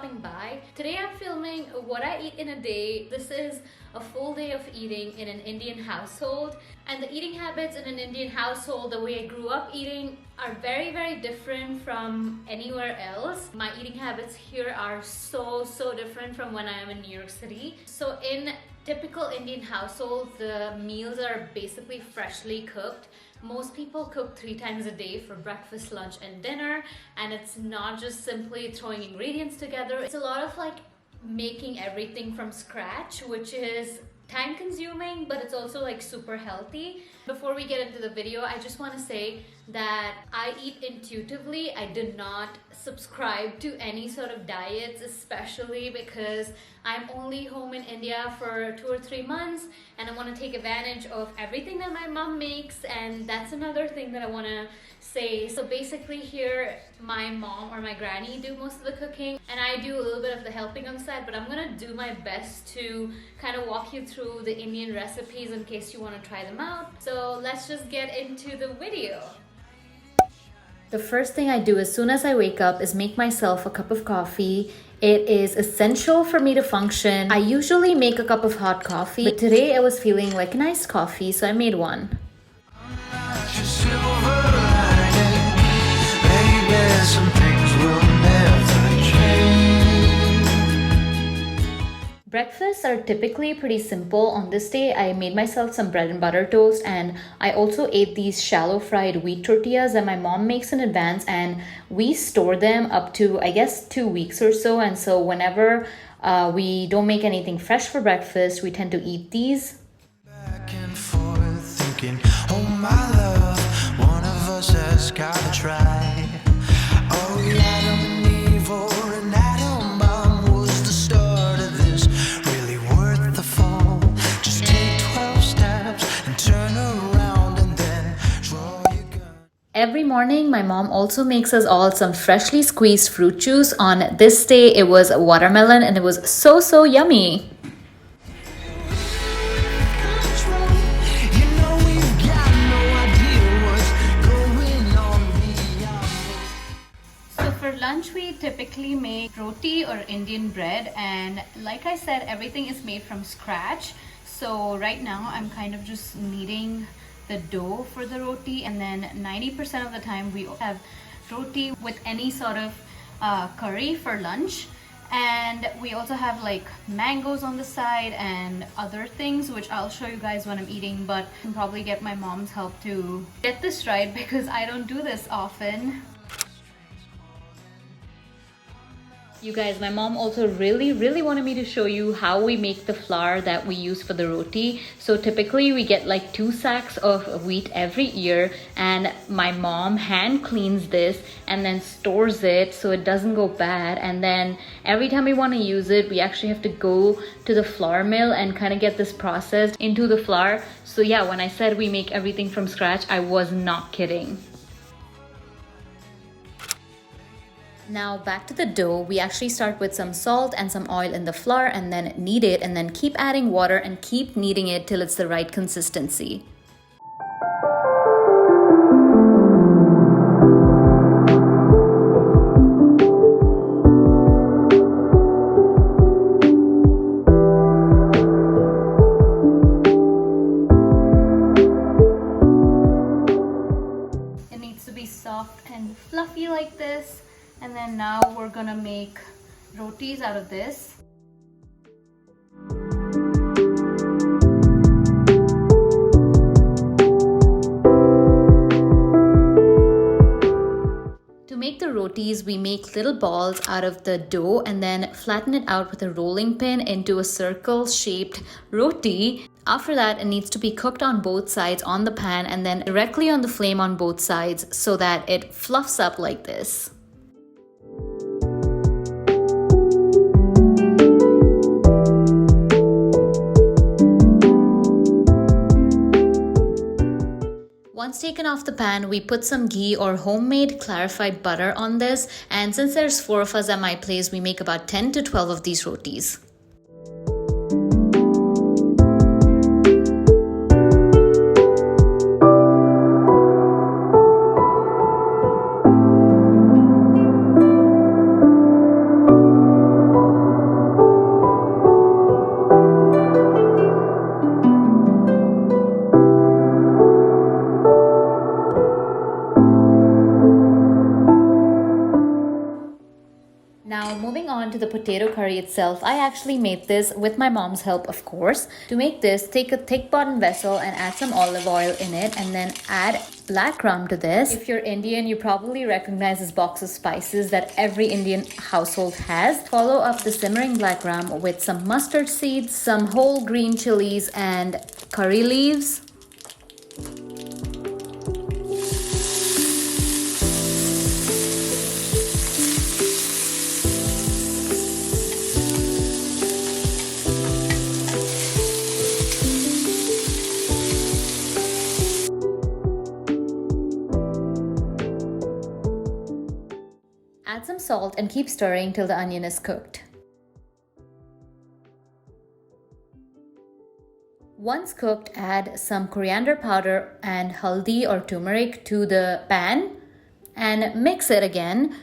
stopping by. Today I'm filming what I eat in a day. This is a full day of eating in an Indian household, and the eating habits in an Indian household, the way I grew up eating, are very different from anywhere else. My eating habits here are so different from when I am in New York City. So in typical Indian households, the meals are basically freshly cooked. Most people cook 3 times a day for breakfast, lunch, and dinner, and it's not just simply throwing ingredients together. It's a lot of like making everything from scratch, which is time consuming, but it's also like super healthy. Before we get into the video, I just want to say that I eat intuitively. I did not subscribe to any sort of diets, especially because I'm only home in India for 2 or 3 months, and I want to take advantage of everything that my mom makes, and that's another thing that I want to say. So basically here, my mom or my granny do most of the cooking, and I do a little bit of the helping on the side, but I'm gonna do my best to kind of walk you through the Indian recipes in case you want to try them out. So let's just get into the video. The first thing I do as soon as I wake up is make myself a cup of coffee. It is essential for me to function. I usually make a cup of hot coffee, but today I was feeling like an iced coffee, so I made one. Breakfasts are typically pretty simple. On this day, I made myself some bread and butter toast, and I also ate these shallow fried wheat tortillas that my mom makes in advance, and we store them up to, I guess, 2 weeks or so. And so whenever we don't make anything fresh for breakfast, we tend to eat these. Back and forth thinking, oh my love, one of us has gotta try. Oh yeah, Adam and Eve or an atom bomb was the start of this. Really worth the fall. Just take 12 steps and turn around and then draw your gun. Every morning, my mom also makes us all some freshly squeezed fruit juice. On this day, it was watermelon, and it was so yummy. You know we've got no idea what's going on beyond. So for lunch, we typically make roti or Indian bread, and like I said, everything is made from scratch. So right now I'm kind of just kneading the dough for the roti, and then 90% of the time we have roti with any sort of curry for lunch. And we also have like mangoes on the side and other things, which I'll show you guys when I'm eating, but I can probably get my mom's help to get this right because I don't do this often. You guys, my mom also really wanted me to show you how we make the flour that we use for the roti. So typically we get like 2 sacks of wheat every year, and my mom hand cleans this and then stores it so it doesn't go bad. And then every time we want to use it, we actually have to go to the flour mill and kind of get this processed into the flour. So yeah, when I said we make everything from scratch, I was not kidding. Now back to the dough. We actually start with some salt and some oil in the flour and then knead it, and then keep adding water and keep kneading it till it's the right consistency. It needs to be soft and fluffy like this. And then now we're gonna make rotis out of this. To make the rotis, we make little balls out of the dough and then flatten it out with a rolling pin into a circle-shaped roti. After that, it needs to be cooked on both sides on the pan and then directly on the flame on both sides so that it fluffs up like this. Once taken off the pan, we put some ghee or homemade clarified butter on this, and since there's 4 of us at my place, we make about 10 to 12 of these rotis. the potato curry itself, I actually made this with my mom's help, of course. To make this, take a thick bottom vessel and add some olive oil in it, and then add black rum to this. If you're Indian, you probably recognize this box of spices that every Indian household has. Follow up the simmering black rum with some mustard seeds, some whole green chilies, and curry leaves. Add some salt and keep stirring till the onion is cooked. Once cooked, add some coriander powder and haldi or turmeric to the pan and mix it again.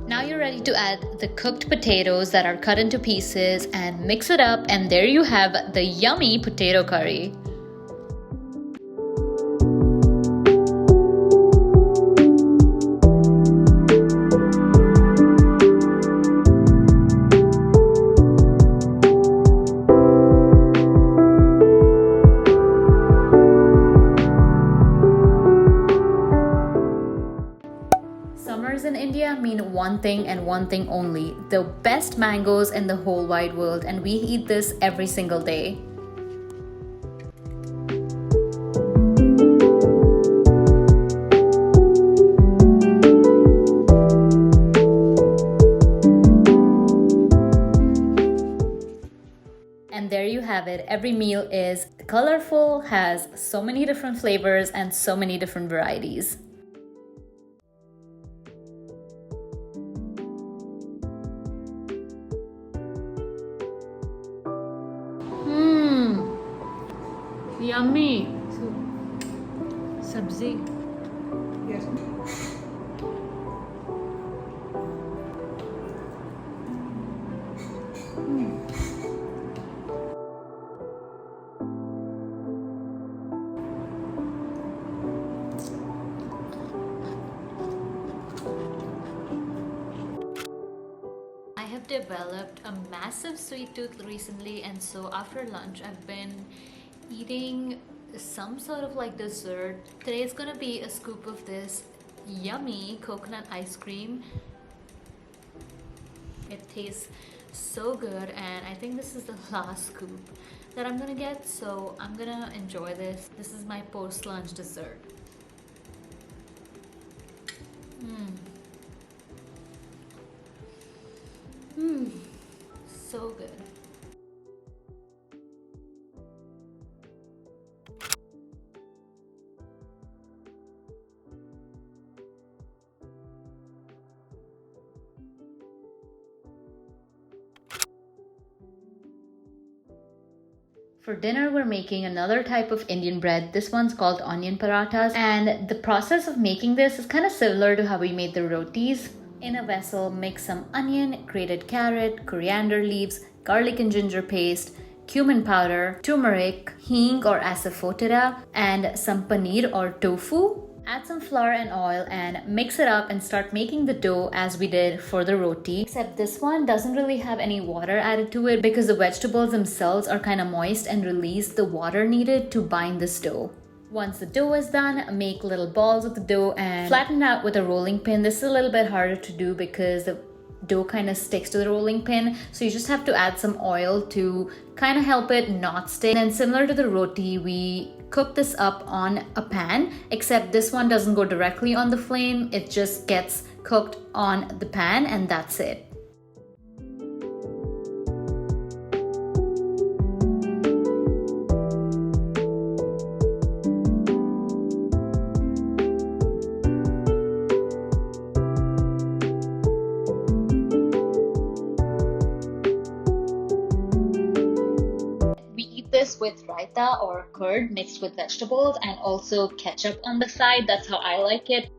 Now you're ready to add the cooked potatoes that are cut into pieces and mix it up, and there you have the yummy potato curry. Summers in India mean one thing and one thing only: the best mangoes in the whole wide world, and we eat this every single day. And there you have it. Every meal is colorful, has so many different flavors and so many different varieties. Yummy. Sabzi. Yes. I have developed a massive sweet tooth recently, and so after lunch I've been eating some sort of like dessert. Today is gonna be a scoop of this yummy coconut ice cream. It tastes so good, and I think this is the last scoop that I'm gonna get, so I'm gonna enjoy this. This is my post-lunch dessert. So good. For dinner, we're making another type of Indian bread. This one's called onion parathas, and the process of making this is kind of similar to how we made the rotis. In a vessel, mix some onion, grated carrot, coriander leaves, garlic and ginger paste, cumin powder, turmeric, hing or asafoetida, and some paneer or tofu. Add some flour and oil and mix it up and start making the dough as we did for the roti. Except this one doesn't really have any water added to it because the vegetables themselves are kind of moist and release the water needed to bind this dough. Once the dough is done, make little balls of the dough and flatten out with a rolling pin. This is a little bit harder to do because the dough kind of sticks to the rolling pin, so you just have to add some oil to kind of help it not stick. And similar to the roti, we cook this up on a pan, except this one doesn't go directly on the flame, it just gets cooked on the pan and that's it. This with raita or curd mixed with vegetables and also ketchup on the side. That's how I like it.